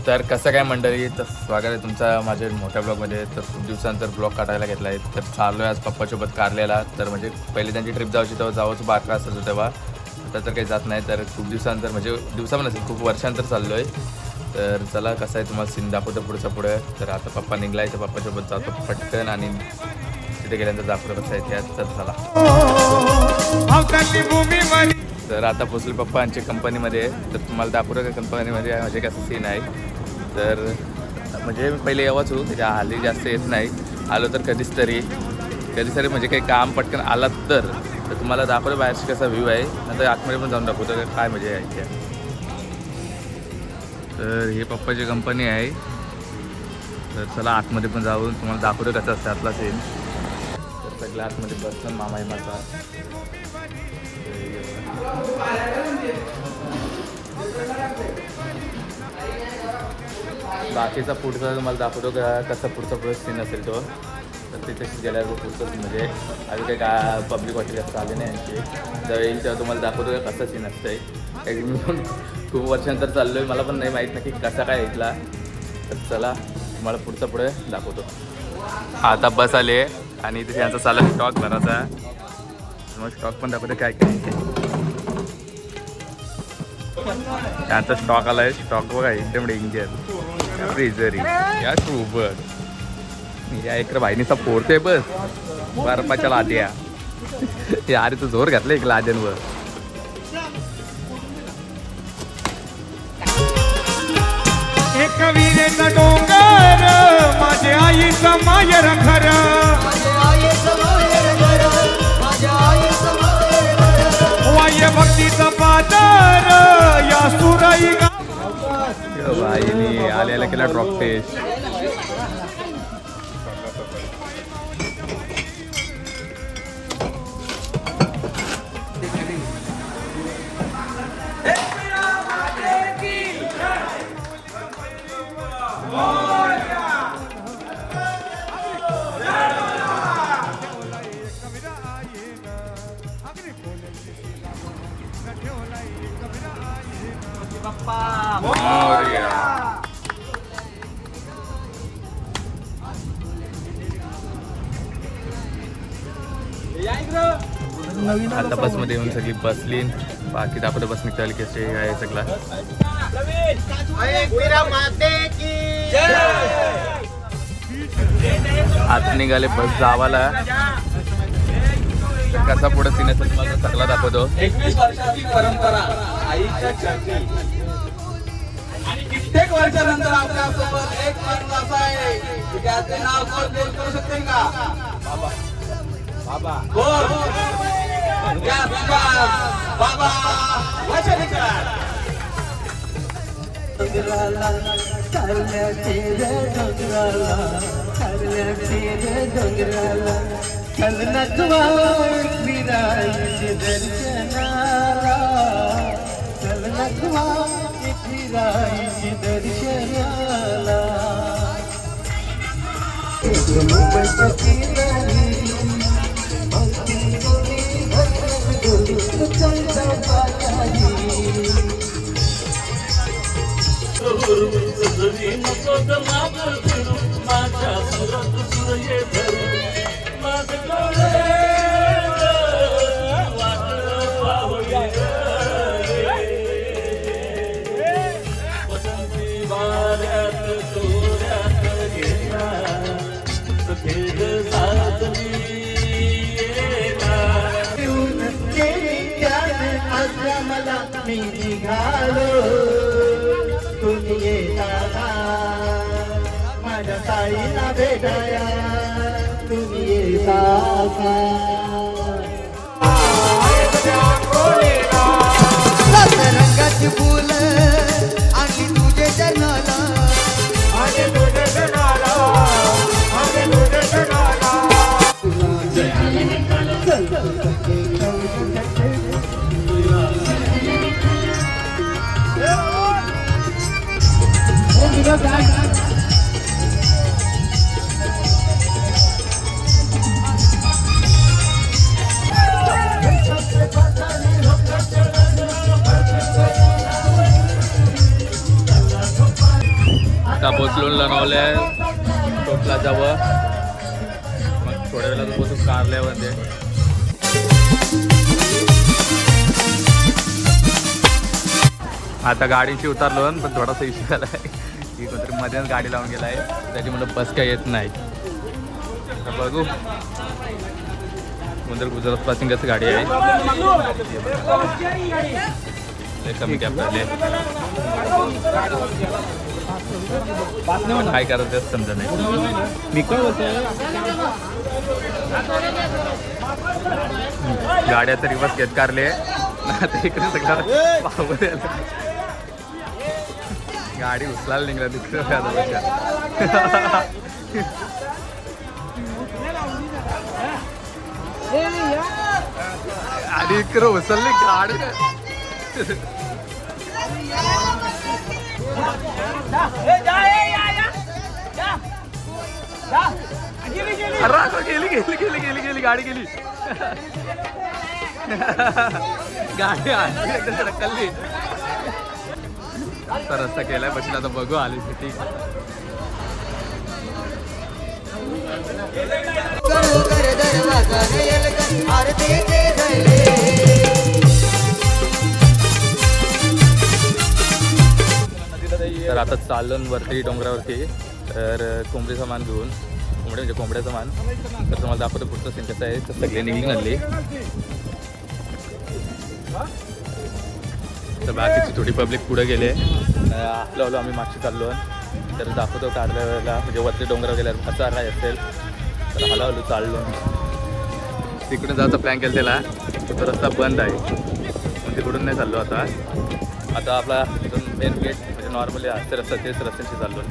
तर कसं काय मंडळी, तर स्वागत आहे तुमचा माझ्या मोठ्या ब्लॉगमध्ये. तर खूप दिवसानंतर ब्लॉग काढायला घेतला आहे. तर चाललो आहे आज पप्पासोबत कारलेला. तर म्हणजे पहिले त्यांची ट्रिप जायची तेव्हा जावंच बारका असायचं तेव्हा, आता तर काही जात नाही. तर खूप दिवसानंतर म्हणजे दिवसा पण असेल खूप वर्षांतर चाललो आहे. तर चला कसं आहे तुम्हाला सीन दाखवतो पुढे. तर आता पप्पा निघला आहे, तर पप्पासोबत जातो पटकन आणि तिथे गेल्यानंतर दाखवतो कसं आहे त्यात. तर चला. तर आता पोचले पप्पांच्या कंपनीमध्ये. तर तुम्हाला दाखवतो का कंपनीमध्ये म्हणजे कसं सीन आहे. तर म्हणजे मी पहिले यावाच हो, त्याच्या हल्ली जास्त येत नाही. आलो तर कधीच तरी म्हणजे काही काम पटकन आलात तर तुम्हाला दाखवतो बाहेरची कसा व्ह्यू आहे. नंतर आतमध्ये पण जाऊन दाखवतो काय मजा आहे त्या. तर हे पप्पाची कंपनी आहे. तर चला आतमध्ये पण जाऊन तुम्हाला दाखवतो कसं असतं आतला सीन. तर सगळं आतमध्ये बसलं मामा माझा. बाकीचा पुढचा तुम्हाला दाखवतो का कसा पुढचा सीन असेल तो. तर तिथे गेल्यावर पुढचं म्हणजे अजून काही का पब्लिक वाटली जास्त आले नाही यांची. जेव्हा येईल तेव्हा तुम्हाला दाखवतो का कसं सीन असतं आहे. काही मी पण खूप वर्षांतर चाललो आहे, मला पण नाही माहीत नक्की कसा काय इथला. तर चला तुम्हाला पुढे दाखवतो. आता बस आले आणि तिथे यांचा चालला स्टॉक भरायचा. मग स्टॉक पण दाखवतो काय त्यांचा स्टॉक आला आहे. स्टॉक बघा एकदम डेंजर. फ्रीजरी या सोबत या एक भाईनीचा फोडतोय बस बर्फाच्या लाद्या. यार तू जोर घातलं एक लाद्यांवर. एक विरेचा डोंगर माझे आईचा मायर घर. वाय भक्तीचा पादर या सुराई भाईनी आल्याला केला ड्रॉप टेस्ट. आता बसमध्ये येऊन सगळी बसली. बाकी दाखवतो बस निघाली कसे आहे सगळा. आता निघाले बस जावाला. कसा पुढे सीन असेल तुम्हाला सगळा दाखवतो. 21 वर्षाची परंपरा आईच्या चरणी आणि कित्येक वर्षानंतर आपल्यासोबत एक माणूस असा आहे की त्याचे नाव कोण बोल करू शकते का? बाबा बाबा बोल बाबा वचनकार. डोंगराला चालण्याचे डोंगराला चालण्याचे डोंगराला चलनत्वा विराईचे दर्शनाला चलनत्वा विराईचे दर्शनाला. मी निघालो तुम्ही येता माझ्या ताईला भेटाया तुम्ही येता. रंगाची फुल आणि तुझे जनाला आणि तुझे जनाला आणि तुझे जनाला. आता पोचलून लनवले टोपला जावं मग थोड्या वेळात पोचून कारल्यामध्ये आता गाडीची उतरलो पण थोडासा इश्यू झाला आहे की कोणतरी मध्येच गाडी लावून गेला आहे त्याच्यामुळे बस काही येत नाही तर बघू मुंदर गुजरात पासिंगच गाडी आहे कमी कॅब झाले काय करायचं तेच समजा नाही मी काय बोलतोय गाड्या तर रिवर्स घेत कारले आता इकडे सगळं पाहून गाडी उचलायला निघाला तिकडे आणि इकडे उचलली गाडी गेली गेली गेली गेली गेली गाडी गेली गाडी आली ढकलली तर रस्ता केलाय बसून आता बघू आली सिटी तर आता चालून वरती डोंगरावरती तर कोंबडी सामान घेऊन कोंबडे म्हणजे कोंबड्याचं मान तर तुम्हाला दाखवतो पुढचं सीन कसं आहे तर सगळे निघली आणली तर बाकीची थोडी पब्लिक पुढे गेले आपलं आम्ही मागची चाललो तर दाखवतो कारल्याला म्हणजे वरती डोंगरावर गेल्यावर कसा राय असेल तर हळूहळू चाललो तिकडून जायचा प्लॅन केला त्याला तो रस्ता बंद आहे पण तिकडून नाही चाललो आता आपला मेन गेट म्हणजे नॉर्मली असते रस्ता तेच रस्त्याशी चाललो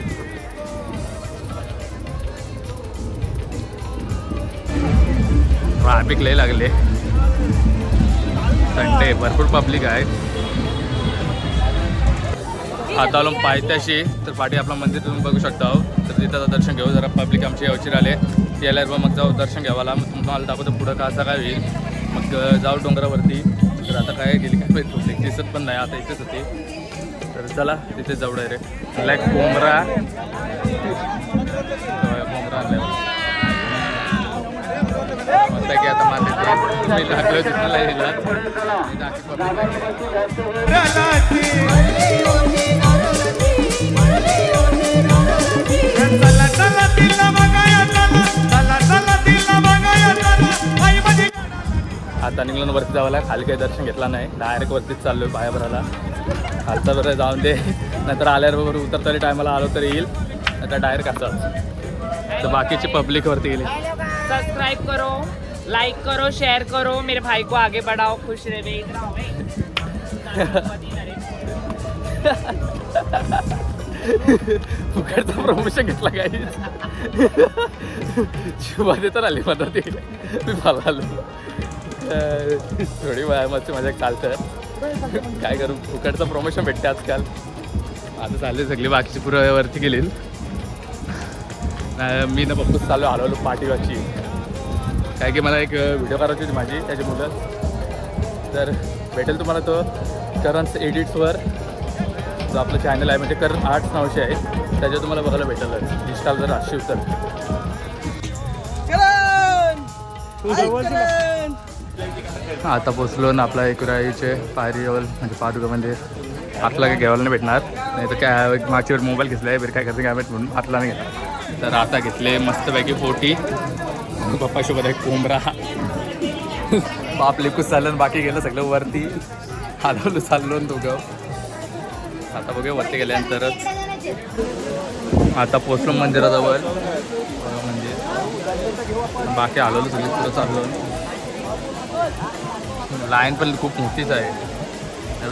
ट्रॅफिक लय लागले संडे भरपूर पब्लिक आहे आता आलो पायथ्याशी तर पाठी आपलं मंदिर तुम्ही बघू शकता तर तिथं दर्शन घेऊ जरा पब्लिक आमची यावची राहिले ती आल्यावर मग जाऊ दर्शन घ्यावाला मग तुम्हाला दाखवतो पुढं का असं काय होईल मग जाऊ डोंगरावरती तर आता काय गेली काय माहिती पब्लिक दिसत पण नाही आता इथेच होती तर चला तिथे जाऊ डायरेक्ट लाईक कोंबरा आणल्या मस्त की आता मानते लागलो तिथला आता निघून वरती जावं खाली काही दर्शन घेतला नाही डायरेक्ट वरतीच चाललोय पाया भरायला खालचा बरं जाऊन दे नंतर आल्यावर बरोबर उतरताना टायमाला आलो तर येईल आता डायरेक्ट असं तर बाकीची पब्लिक वरती गेली सब्सक्राइब करो लाइक करो शेयर करो मेरे भाई को आगे बढ़ाओ खुश रहे फुकटचं प्रमोशन घेतला काही शिवाजी तर आली मला ती मी मला आलो थोडी मस्त माझ्या चालतं काय करू फुकटचं प्रमोशन भेटते आजकाल आता चालले सगळी बाकीची पुरं वरती गेली मी ना बघूच चालू हळूहळू पाठीवरची काय की मला एक व्हिडिओ करायची होती माझी त्याची मुलं तर भेटेल तुम्हाला तो करन्स एडिट्सवर जो आपलं चॅनल आहे म्हणजे करण आर्ट्स नावशी आहे त्याच्यावर तुम्हाला बघायला भेटेल इंस्टाल जर अशी उचल आता पोचलो ना आपला एकराईचे पायरीवर म्हणजे पादुका म्हणजे आतला काही घ्यायला नाही भेटणार नाही तर काय मागच्यावर मोबाईल घेतला आहे बरं काय करते काय माहीत म्हणून आतला नाही घेतला तर आता घेतले मस्तपैकी पोटी पप्पासोबत आहे कोंबरा बाप लिकूच चाललं बाकी गेलं सगळं वरती हलवलं चाललो दोघं आता बघूया वरती गेल्यानंतरच आता पोचलो मंदिराजवळ मंदिर बाकी हलवलं सगळं पुढं चाललो लाईन पण खूप मोठीच आहे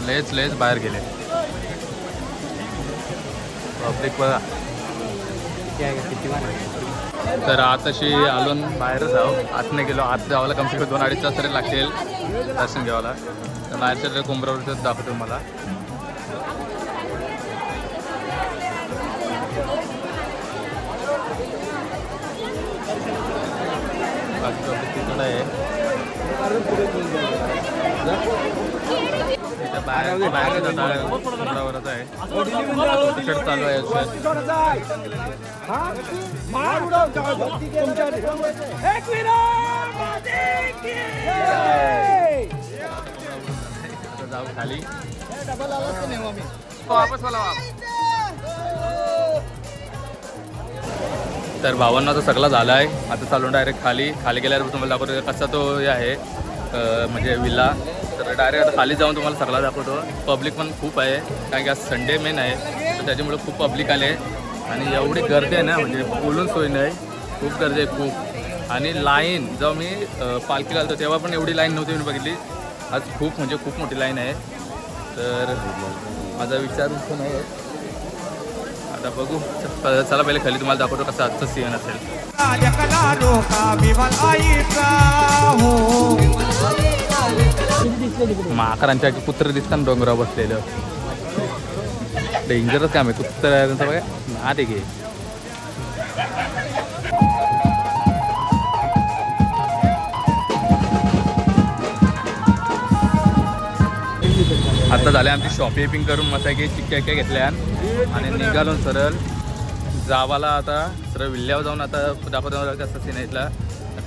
लयच बाहेर गेले पब्लिक बघा तर आताशी आलो बाहेरच जाऊ आत नाही गेलो आत जावाला कमसे कमी 2-2.5 तास तरी लागतील दर्शन घ्यावाला तर बाहेरच्या कोंबरावरच दाखवतो मला तिकडं आहे चंद्रावरच आहे तिकीट चालू आहे आता जाऊ खाली तर भावांना तो सगळा झाला आहे आता चालून डायरेक्ट खाली गेल्यावर तुम्हाला दाखवतो कसा तो हे आहे म्हणजे विल्ला तर डायरेक्ट आता खाली जाऊन तुम्हाला सगळा दाखवतो पब्लिक पण खूप आहे कारण की आज संडे मेन आहे तर त्याच्यामुळे खूप पब्लिक आले आणि एवढी गर्दी आहे ना म्हणजे बोलून सोय नाही खूप गर्दी आहे खूप आणि लाईन जेव्हा मी पालखीला आलो तेव्हा पण एवढी लाईन नव्हती मी बघितली आज खूप म्हणजे खूप मोठी लाईन आहे तर माझा विचार पण आहे आता बघू चला पहिले खाली तुम्हाला दाखवतो कसं आजचं सीन असेल माकरांच्या कुत्र दिसतात डोंगरावर बसलेलं डेंजरच काम आहे कुत्र बघा ना ते घे आता झाले आमची शॉपिंग करून मसाकी चिक्क्या घेतल्या आणि निघालो सरळ जावाला आता सरळ विल्ल्यावर जाऊन आता दाखवतो कसं सीन आहे इथला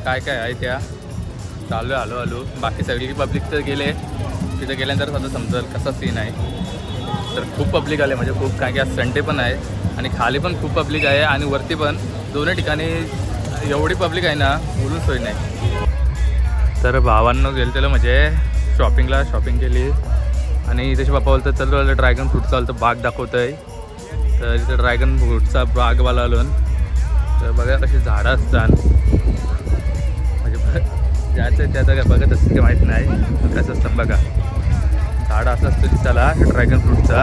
काय काय आहे त्या चालू आहे हळूहळू बाकी सगळी पब्लिक तर गेले तिथे गेल्यानंतर आता समजेल कसा सीन आहे तर खूप पब्लिक आले म्हणजे खूप काय की आज संडे पण आहे आणि खाली पण खूप पब्लिक आहे आणि वरती पण दोन्ही ठिकाणी एवढी पब्लिक आहे ना बोलून सोय नाही तर भावांना गेलं त्याला म्हणजे शॉपिंग केली आणि त्याचे बाप्पा बोलतात चल ड्रॅगन फ्रूटचा आलं तर बाग दाखवतं आहे तर इथे ड्रॅगन फ्रूटचा बागवाला आलो तर बघा कशी झाडं असतात म्हणजे ज्याचं त्याचं काय बघत असतं ते माहीत नाही कसं असतं बघा झाडं असं असतं दिसायला ड्रॅगन फ्रूटचा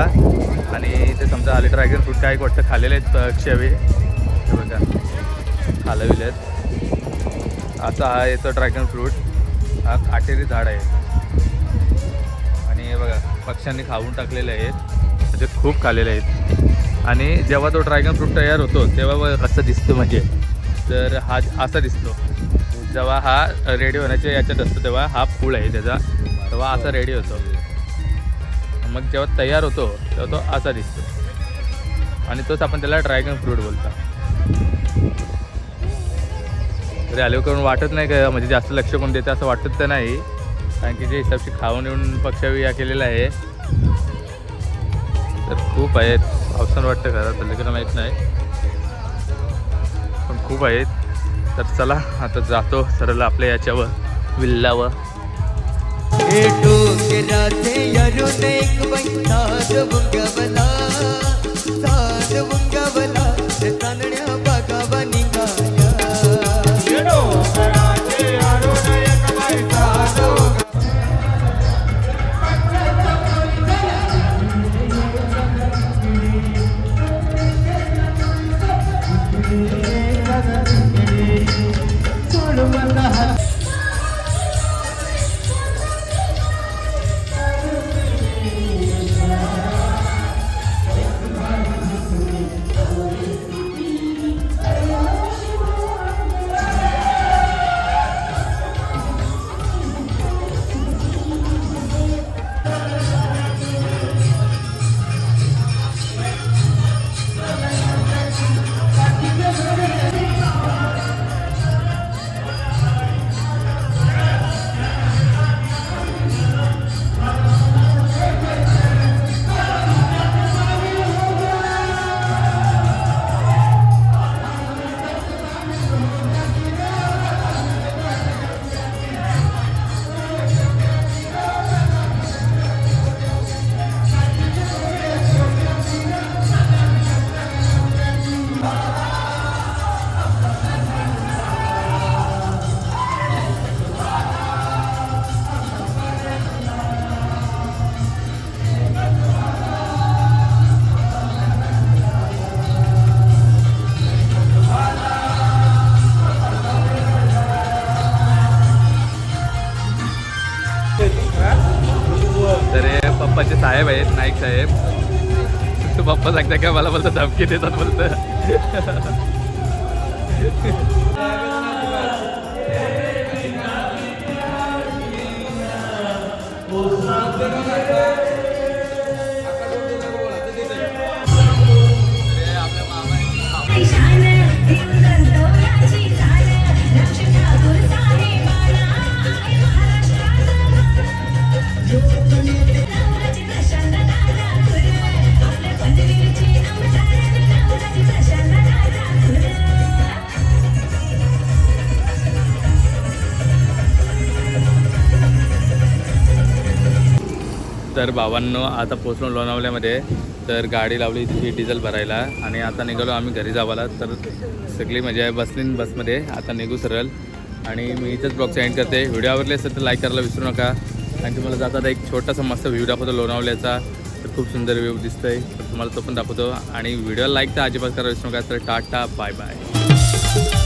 आणि ते समजा आले ड्रॅगन फ्रूट काय वाटतं खाल्लेले आहेत क्षवी हे बघा खालविले आहेत असा हा येतो ड्रॅगन फ्रूट हा काटेरी झाड आहे आणि हे बघा पक्ष्यांनी खाऊन टाकलेले आहेत म्हणजे खूप खाल्लेले आहेत आणि जेव्हा तो ड्रॅगन फ्रूट तयार होतो तेव्हा कसं दिसतं म्हणजे तर हा असा दिसतो जेव्हा हा रेडी होण्याच्या याच्यात असतो तेव्हा हा फूल आहे त्याचा तेव्हा असा रेडी होतो मग जेव्हा तयार होतो तेव्हा तो असा दिसतो आणि तोच आपण त्याला ड्रॅगन फ्रूट बोलतो तरी आलो करून वाटत नाही का म्हणजे जास्त लक्ष कोण देतं असं वाटत तर नाही कारण की जे हिसाबशी खाऊन येऊन पक्षावी या केलेला आहे तर खूप आहेत पावसानं वाटतं घरात लेकिन माहीत नाही पण खूप आहेत तर चला आता जातो सरळ आपल्या याच्यावर विल्लावर पप्पाचे साहेब आहेत नाईक साहेब तू पप्पा सांगता का मला बोलतं धमकी देतात बोलतं तर भावांनो आता पोचलो लोणावल्यामध्ये. तर गाडी लावली तिथे डिझेल भरायला आणि आता निघालो आम्ही घरी जावाला. तर सगळी म्हणजे बसली बसमध्ये आता निघू सरळ. आणि मी इथंच ब्लॉगचा एंड करते. व्हिडिओ आवडले असेल तर लाईक करायला विसरू नका. आणि तुम्हाला जाता एक छोटासा मस्त व्ह्यू दाखवतो लोणावल्याचा. तर खूप सुंदर व्ह्यू दिसतंय तर तुम्हाला तो पण दाखवतो. आणि व्हिडिओ लाईक तर अजिबात करायला विसरू नका. तर टाटा बाय बाय.